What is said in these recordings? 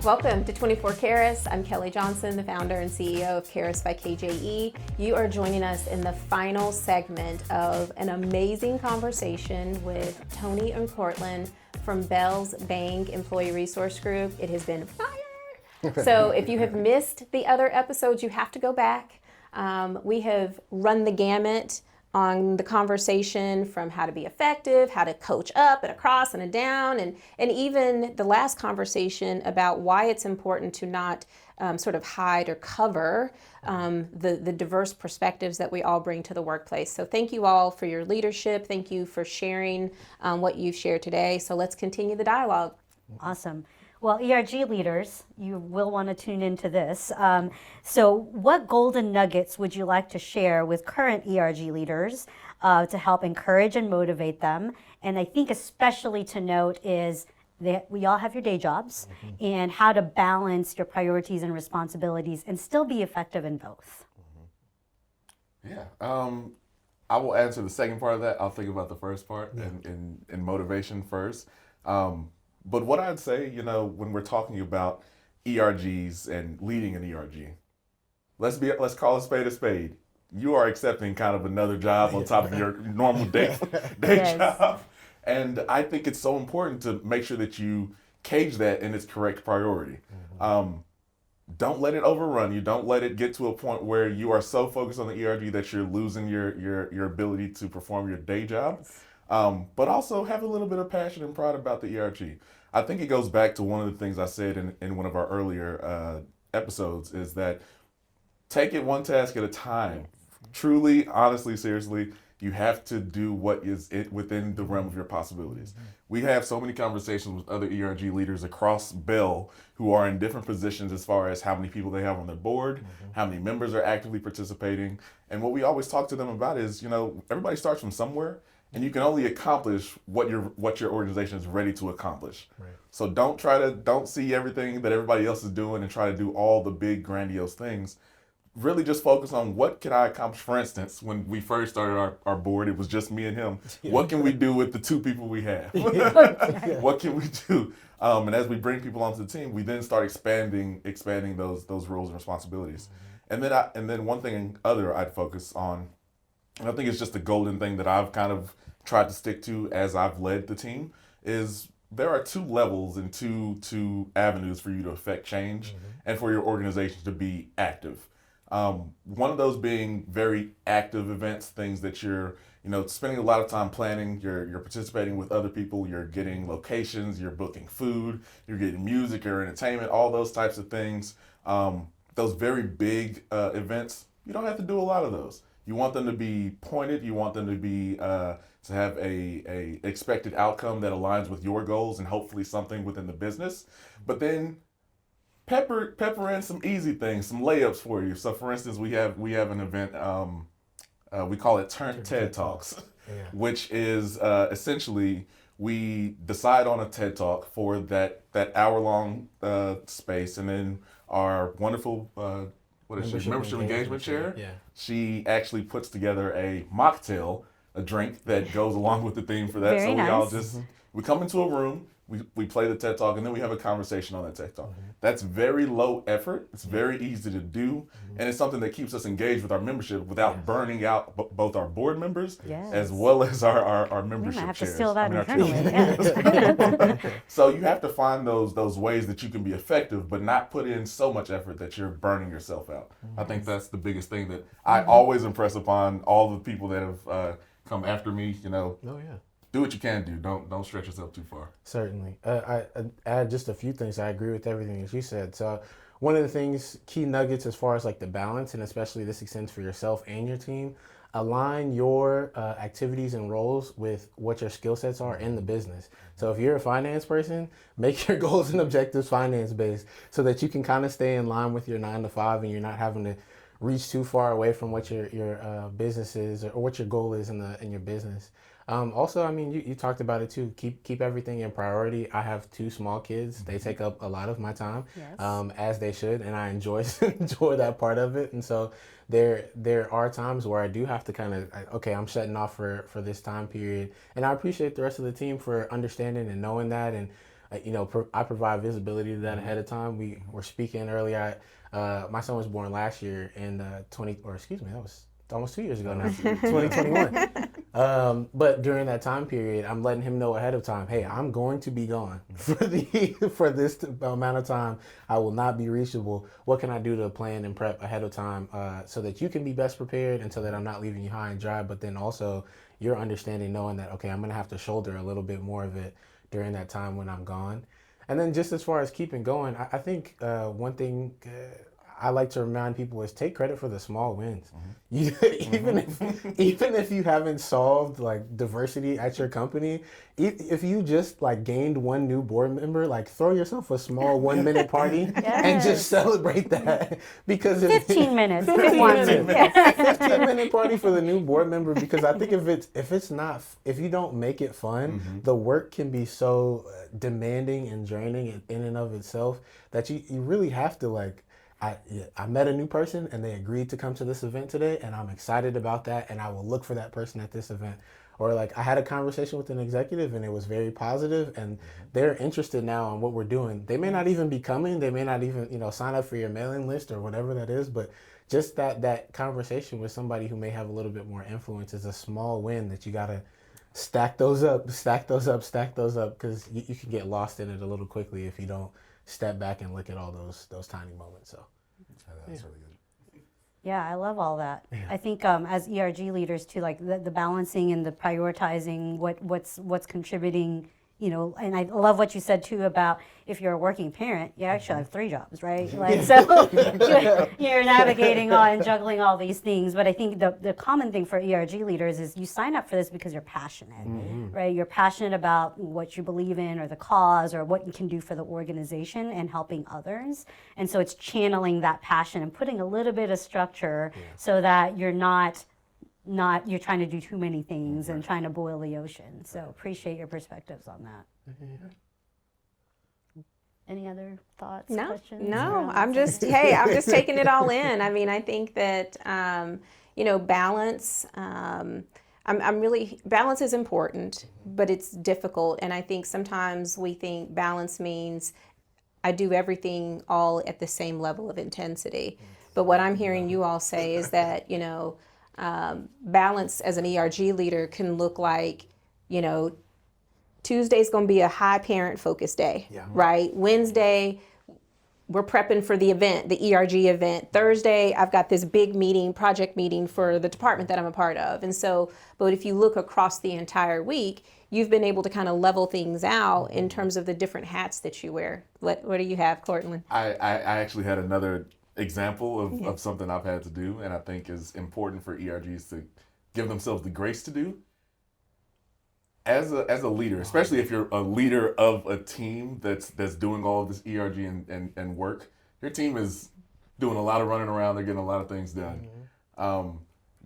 Welcome to 24 Karis. I'm Kelly Johnson, the founder and CEO of Karis by KJE. You are joining us in the final segment of an amazing conversation with Tony and Cortland from Bell's Bank Employee Resource Group. It has been fire. So if you have missed the other episodes, you have to go back. We have run the gamut on the conversation from how to be effective, how to coach up and across and a down, and even the last conversation about why it's important to not sort of hide or cover the diverse perspectives that we all bring to the workplace. So thank you all for your leadership. Thank you for sharing what you've shared today. So let's continue the dialogue. Awesome. Well, ERG leaders, you will want to tune into this. So what golden nuggets would you like to share with current ERG leaders to help encourage and motivate them? And I think especially to note is that we all have your day jobs and how to balance your priorities and responsibilities and still be effective in both. Yeah. I will answer the second part of that. I'll think about the first part and motivation first. But what I'd say, when we're talking about ERGs and leading an ERG, let's call a spade a spade. You are accepting kind of another job on top of your normal day job. And I think it's so important to make sure that you cage that in its correct priority. Don't let it overrun you. Don't let it get to a point where you are so focused on the ERG that you're losing your ability to perform your day job. But also have a little bit of passion and pride about the ERG. I think it goes back to one of the things I said in one of our earlier episodes is that take it one task at a time. Truly, honestly, seriously, you have to do what is within the realm of your possibilities. We have so many conversations with other ERG leaders across Bell who are in different positions as far as how many people they have on their board, how many members are actively participating. And what we always talk to them about is, everybody starts from somewhere. And you can only accomplish what your organization is ready to accomplish. Right. So don't see everything that everybody else is doing and try to do all the big grandiose things. Really just focus on what can I accomplish. For instance, when we first started our board, it was just me and him. Yeah. What can we do with the two people we have? What can we do? And as we bring people onto the team, we then start expanding those roles and responsibilities. And then one thing I'd focus on, and I think it's just a golden thing that I've kind of tried to stick to as I've led the team, is there are two levels and two avenues for you to affect change and for your organization to be active. One of those being very active events, things that you're spending a lot of time planning, you're participating with other people, you're getting locations, you're booking food, you're getting music or entertainment, all those types of things. Those very big events, you don't have to do a lot of those. You want them to be pointed. You want them to be to have a expected outcome that aligns with your goals and hopefully something within the business. But then pepper in some easy things, some layups for you. So for instance, we have an event. We call it TED Talks, which is essentially we decide on a TED Talk for that hour-long space, and then our wonderful membership engagement chair. Yeah. She actually puts together a mocktail, a drink that goes along with the theme for that. Very nice. We come into a room, we play the TED Talk, and then we have a conversation on that TED Talk. That's very low effort. It's very easy to do, and it's something that keeps us engaged with our membership without burning out both our board members as well as our membership I have chairs. to steal that internally. So you have to find those ways that you can be effective, but not put in so much effort that you're burning yourself out. I think that's the biggest thing that I always impress upon all the people that have come after me. Do what you can do. Don't stretch yourself too far. Certainly. I add just a few things. I agree with everything that you said. So one of the things, key nuggets as far as like the balance, and especially this extends for yourself and your team, align your activities and roles with what your skill sets are in the business. So if you're a finance person, make your goals and objectives finance-based so that you can kind of stay in line with your 9 to 5 and you're not having to reach too far away from what your business is or what your goal is in your business. Also, you talked about it too. Keep everything in priority. I have 2 small kids. They take up a lot of my time, as they should, and I enjoy that part of it. And so there are times where I do have to kind of, okay, I'm shutting off for this time period. And I appreciate the rest of the team for understanding and knowing that. And I provide visibility to that ahead of time. We were speaking earlier. My son was born last year in that was almost 2 years ago now, 2021. But during that time period, I'm letting him know ahead of time, hey, I'm going to be gone for this amount of time. I will not be reachable. What can I do to plan and prep ahead of time so that you can be best prepared and so that I'm not leaving you high and dry, but then also you're understanding, knowing that, okay, I'm going to have to shoulder a little bit more of it during that time when I'm gone. And then just as far as keeping going, I think one thing I like to remind people is take credit for the small wins. Even if you haven't solved like diversity at your company, if you just like gained one new board member, like throw yourself a small 1 minute party and just celebrate that. Because 15 minutes. 15-minute party for the new board member, because I think if you don't make it fun, the work can be so demanding and draining in and of itself that you really have to like, I met a new person and they agreed to come to this event today, and I'm excited about that, and I will look for that person at this event. Or like I had a conversation with an executive and it was very positive and they're interested now in what we're doing. They may not even be coming, they may not even, sign up for your mailing list or whatever that is, but just that conversation with somebody who may have a little bit more influence is a small win that you gotta stack those up, because you can get lost in it a little quickly if you don't step back and look at all those tiny moments. So That's really good. Yeah, I love all that. Yeah. I think as ERG leaders too, like the balancing and the prioritizing what's contributing, and I love what you said too about if you're a working parent, you actually have 3 jobs, right? Like, so you're navigating and juggling all these things. But I think the common thing for ERG leaders is you sign up for this because you're passionate, right? You're passionate about what you believe in or the cause or what you can do for the organization and helping others. And so it's channeling that passion and putting a little bit of structure so that you're not you're trying to do too many things and trying to boil the ocean. So appreciate your perspectives on that. Any other thoughts, questions? No, I'm just taking it all in. I mean, I think that, balance, balance is important, but it's difficult. And I think sometimes we think balance means I do everything all at the same level of intensity. But what I'm hearing you all say is that, balance as an ERG leader can look like, Tuesday's going to be a high parent focused day, right? Wednesday, we're prepping for the event, the ERG event. Thursday, I've got this big project meeting for the department that I'm a part of. And so, but if you look across the entire week, you've been able to kind of level things out in terms of the different hats that you wear. What do you have, Cortland? I actually had another example of something I've had to do, and I think is important for ERGs to give themselves the grace to do. As a leader, especially if you're a leader of a team that's doing all of this ERG and work, your team is doing a lot of running around, they're getting a lot of things done.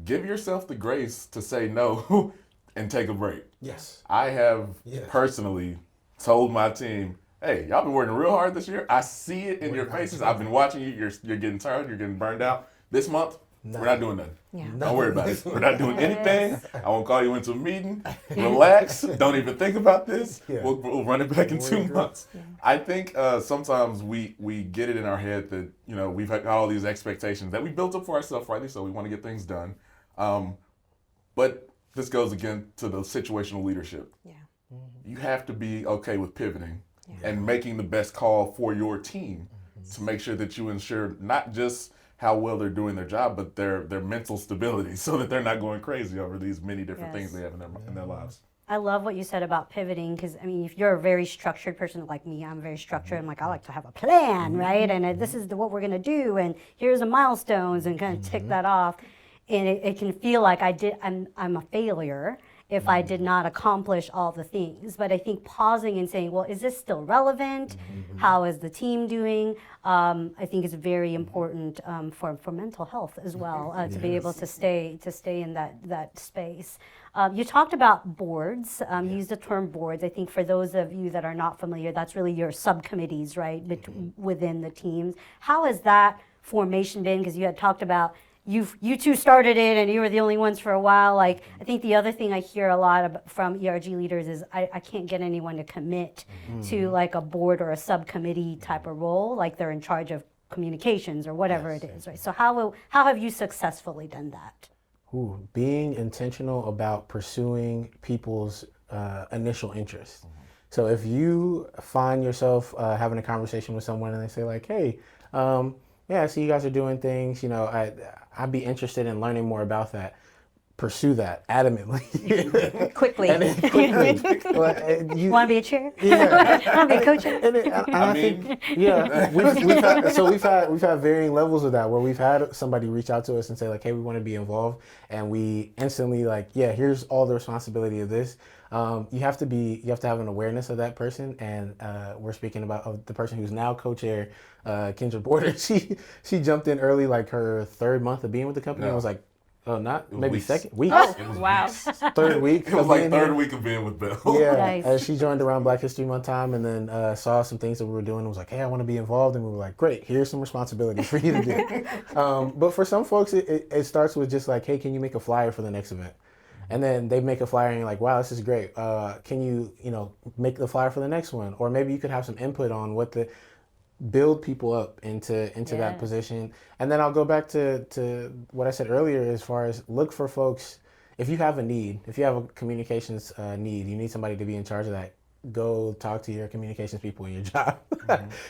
Give yourself the grace to say no and take a break. yes, I have personally told my team, hey, y'all been working real hard this year. I see it in your faces. I've been watching you. You're getting tired. You're getting burned out. This month, we're not doing nothing. Yeah. Don't worry about it. We're not doing anything. I won't call you into a meeting. Relax. Don't even think about this. We'll run it back in 2 months. Yeah. I think sometimes we get it in our head that, we've got all these expectations that we built up for ourselves, rightly so. We want to get things done. But this goes again to the situational leadership. Yeah. You have to be okay with pivoting and making the best call for your team to make sure that you ensure not just how well they're doing their job, but their mental stability, so that they're not going crazy over these many different things they have in their lives. I love what you said about pivoting, because if you're a very structured person like me, I'm very structured. I'm like, I like to have a plan, right? And this is what we're gonna do, and here's the milestones, and kind of tick that off. And it can feel like I'm a failure if I did not accomplish all the things. But I think pausing and saying, well, is this still relevant? How is the team doing? I think is very important for mental health as well, to be able to stay in that space. You talked about boards, used the term boards. I think for those of you that are not familiar, that's really your subcommittees, right, within the teams. How has that formation been? Because you had talked about you two started it and you were the only ones for a while. Like, I think the other thing I hear a lot from ERG leaders is I can't get anyone to commit to like a board or a subcommittee type of role, like they're in charge of communications or whatever it is, right? So how have you successfully done that? Being intentional about pursuing people's initial interest. So if you find yourself having a conversation with someone and they say like, hey, yeah, I see you guys are doing things, you know, I'd be interested in learning more about that. Pursue that adamantly. Quickly. Well, you want to be a chair? Yeah. Want to be a coach? I mean, yeah, we've had varying levels of that where we've had somebody reach out to us and say like, hey, we want to be involved, and we instantly like, yeah, here's all the responsibility of this. You have to have an awareness of that person, and we're speaking about the person who's now co-chair, Kendra Porter. She jumped in early, like her third month of being with the company. No. I was like, oh, not maybe weeks. second week. Oh, It was wow. weeks. Third week. It was like being third here. week of being with Bill. Yeah, Nice. she joined around Black History Month time, and then saw some things that we were doing and was like, hey, I want to be involved, and we were like, great, here's some responsibilities for you to do. But for some folks, it starts with just like, hey, can you make a flyer for the next event? And then they make a flyer and you're like, wow, this is great. Can you make the flyer for the next one? Or maybe you could have some input on what build people up into that position. And then I'll go back to what I said earlier as far as look for folks. If you have a need, if you have a communications need, you need somebody to be in charge of that, go talk to your communications people in your job.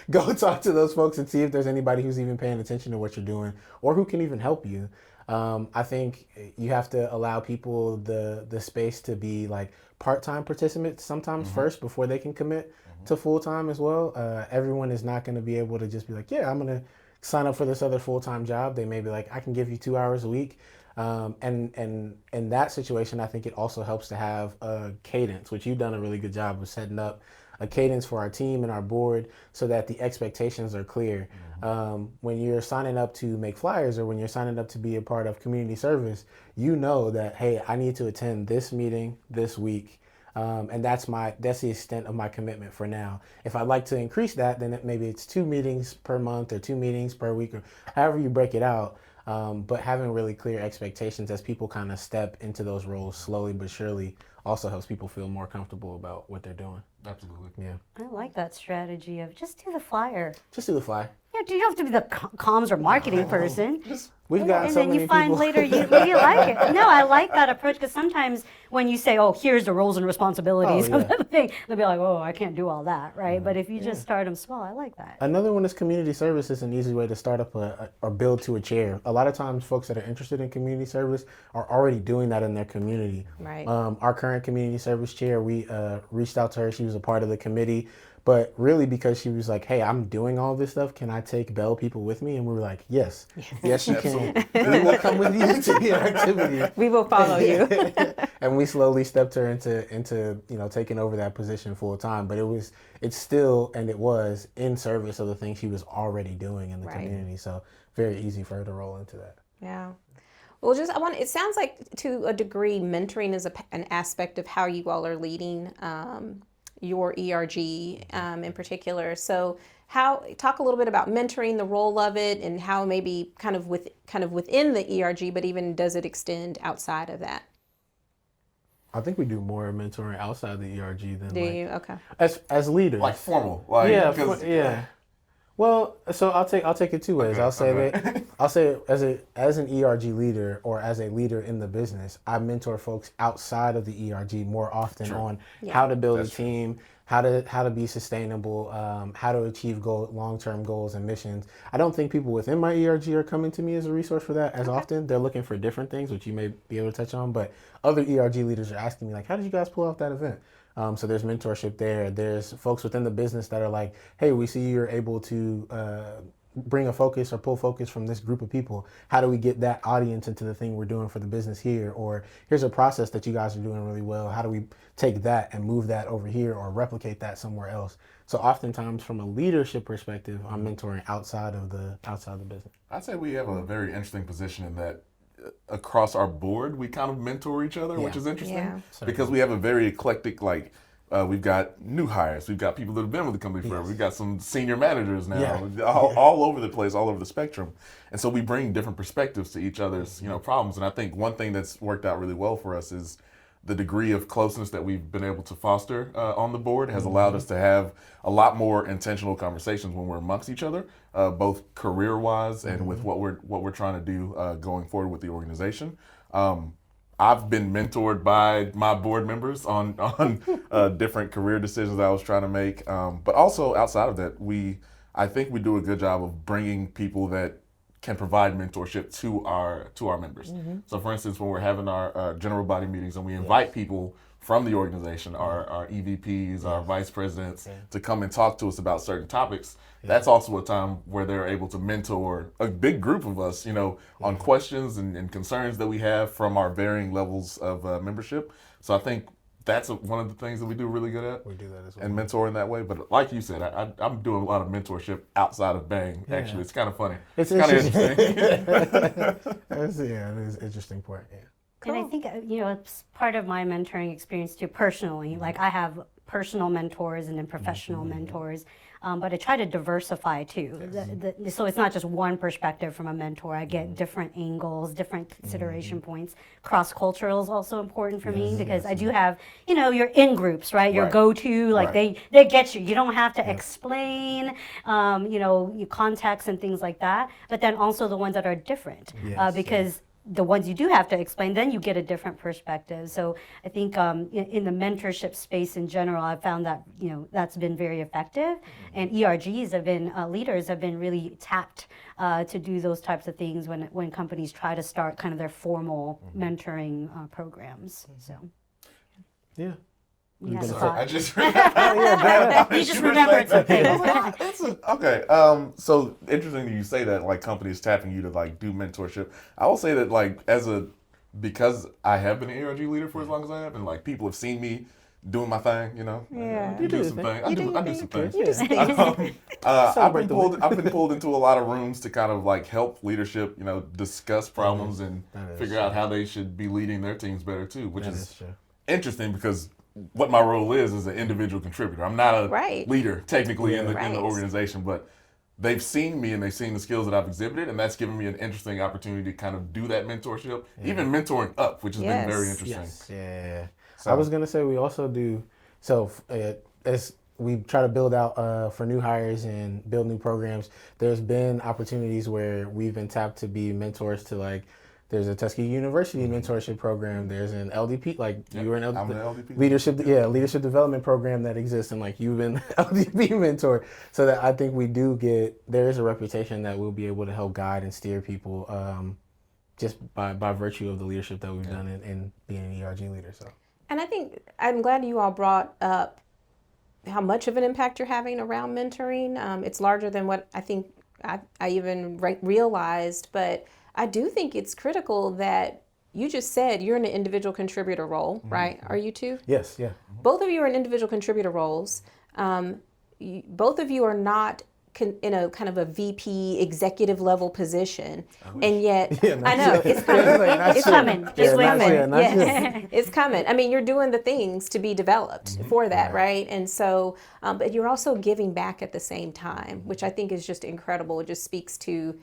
Go talk to those folks and see if there's anybody who's even paying attention to what you're doing or who can even help you. I think you have to allow people the space to be like part-time participants sometimes first before they can commit to full-time as well. Everyone is not going to be able to just be like, yeah, I'm going to sign up for this other full-time job. They may be like, I can give you 2 hours a week. And in that situation, I think it also helps to have a cadence, which you've done a really good job of setting up a cadence for our team and our board so that the expectations are clear. When you're signing up to make flyers or when you're signing up to be a part of community service, you know that, hey, I need to attend this meeting this week. And that's the extent of my commitment for now. If I'd like to increase that, then maybe it's 2 meetings per month or 2 meetings per week or however you break it out. But having really clear expectations as people kind of step into those roles slowly but surely also helps people feel more comfortable about what they're doing. Absolutely. Yeah. I like that strategy of just do the flyer. Just do the fly. Yeah, you don't have to be the comms or marketing person. We've got And so then many you find people. later you like it. No, I like that approach because sometimes when you say, oh, here's the roles and responsibilities Oh, of yeah. the thing, they'll be like, oh, I can't do all that, right? But if you just start them small, I like that. Another one is community service is an easy way to start up or build to a chair. A lot of times folks that are interested in community service are already doing that in their community. Right. Our current community service chair, we reached out to her. She was a part of the committee, but really because she was like, hey, I'm doing all this stuff. Can I take Bell people with me? And we were like, yes, yes, you can. We will come with you to your activity. We will follow you. And we slowly stepped her into taking over that position full time. But it was in service of the things she was already doing in the Right. community. So very easy for her to roll into that. Yeah. Well, it sounds like to a degree, mentoring is an aspect of how you all are leading your ERG in particular. So talk a little bit about mentoring, the role of it, and how maybe kind of within the ERG, but even does it extend outside of that? I think we do more mentoring outside the ERG than Do you? Okay. as leaders. Like formal. Like, Yeah, 'cause- yeah. Well, so I'll take it 2 ways. Okay, I'll say okay. that I'll say as an ERG leader or as a leader in the business, I mentor folks outside of the ERG more often on how to build That's a team, how to be sustainable, how to achieve long-term goals and missions. I don't think people within my ERG are coming to me as a resource for that as often. They're looking for different things, which you may be able to touch on. But other ERG leaders are asking me like, how did you guys pull off that event? So there's mentorship there. There's folks within the business that are like, hey, we see you're able to bring a focus or pull focus from this group of people. How do we get that audience into the thing we're doing for the business here? Or here's a process that you guys are doing really well. How do we take that and move that over here or replicate that somewhere else? So oftentimes from a leadership perspective, I'm mentoring outside of the business. I'd say we have a very interesting position in that across our board, we kind of mentor each other, which Yeah. is interesting Yeah. because we have a very eclectic We've got new hires. We've got people that have been with the company forever. Yes. We've got some senior managers now, Yeah. all over the place, all over the spectrum. And so we bring different perspectives to each other's, problems. And I think one thing that's worked out really well for us is the degree of closeness that we've been able to foster on the board has allowed us to have a lot more intentional conversations when we're amongst each other, both career-wise and with what we're trying to do going forward with the organization. I've been mentored by my board members on different career decisions I was trying to make, but also outside of that, I think we do a good job of bringing people that can provide mentorship to our members. So, for instance, when we're having our general body meetings and we invite people from the organization, our EVPs, our vice presidents, to come and talk to us about certain topics, that's also a time where they're able to mentor a big group of us, on questions and concerns that we have from our varying levels of membership. So I think that's one of the things that we do really good at. We do that as well. And mentor in that way. But like you said, I'm doing a lot of mentorship outside of Bang, actually. It's kind of funny. It's kind of interesting. interesting. It is an interesting part. Yeah. And I think, it's part of my mentoring experience too, personally. Like I have personal mentors and then professional mentors, but I try to diversify too. So it's not just one perspective from a mentor. I get different angles, different consideration points. Cross-cultural is also important for me because I do have, your in-groups, right? Your go-to, like they get you. You don't have to explain, your context and things like that, but then also the ones that are different because the ones you do have to explain, then you get a different perspective. So I think in the mentorship space in general, I've found that that's been very effective, and ERGs have been leaders have been really tapped to do those types of things when companies try to start kind of their formal mentoring programs. So Yeah. you had a Sorry, thought. I just You just remember it's okay. Okay. So interesting that you say that, like, companies tapping you to like do mentorship. I will say that, like, because I have been an ERG leader for as long as I have, and like people have seen me doing my thing, Yeah. I do some things. I do some things. You just think I've been pulled into a lot of rooms to kind of like help leadership, discuss problems and figure out how they should be leading their teams better too, which is true. interesting because what my role is an individual contributor. I'm not a leader technically in the organization, but they've seen me and they've seen the skills that I've exhibited, and that's given me an interesting opportunity to kind of do that mentorship, even mentoring up, which has been very interesting. Yes. Yeah. So, I was gonna say we also do as we try to build out for new hires and build new programs. There's been opportunities where we've been tapped to be mentors to there's a Tuskegee University mentorship program. There's an LDP, you were an I'm an LDP. leadership development program that exists, and you've been LDP mentor. So that I think there is a reputation that we'll be able to help guide and steer people just by virtue of the leadership that we've done in being an ERG leader. So. And I think I'm glad you all brought up how much of an impact you're having around mentoring. It's larger than what I think I even realized, but I do think it's critical that you just said you're in an individual contributor role, right? Are you too? Yes, yeah. Both of you are in individual contributor roles. Both of you are not in a kind of a VP executive level position, and yet I know it's coming. It's coming. It's coming. I mean, you're doing the things to be developed for that, right? And so, but you're also giving back at the same time, which I think is just incredible. It just speaks to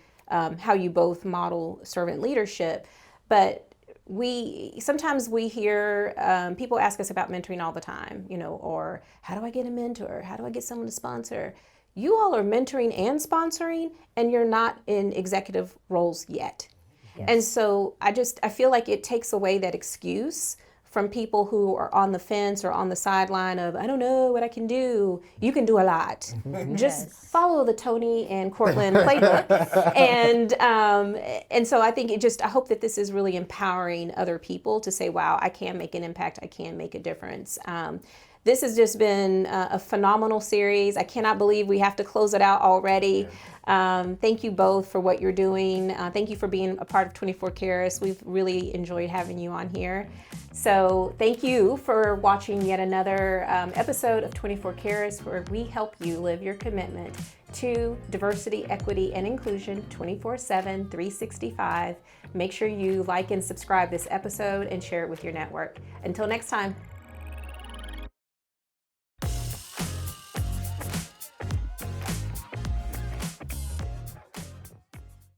how you both model servant leadership. But sometimes we hear people ask us about mentoring all the time, or how do I get a mentor? How do I get someone to sponsor? You all are mentoring and sponsoring, and you're not in executive roles yet. Yes. And so I feel like it takes away that excuse from people who are on the fence or on the sideline of, I don't know what I can do. You can do a lot. Just follow the Tony and Cortland playbook. And so I think I hope that this is really empowering other people to say, wow, I can make an impact. I can make a difference. This has just been a phenomenal series. I cannot believe we have to close it out already. Thank you both for what you're doing. Thank you for being a part of 24 Karas. We've really enjoyed having you on here. So thank you for watching yet another episode of 24 Karas, where we help you live your commitment to diversity, equity, and inclusion 24/7, 365. Make sure you like and subscribe this episode and share it with your network. Until next time.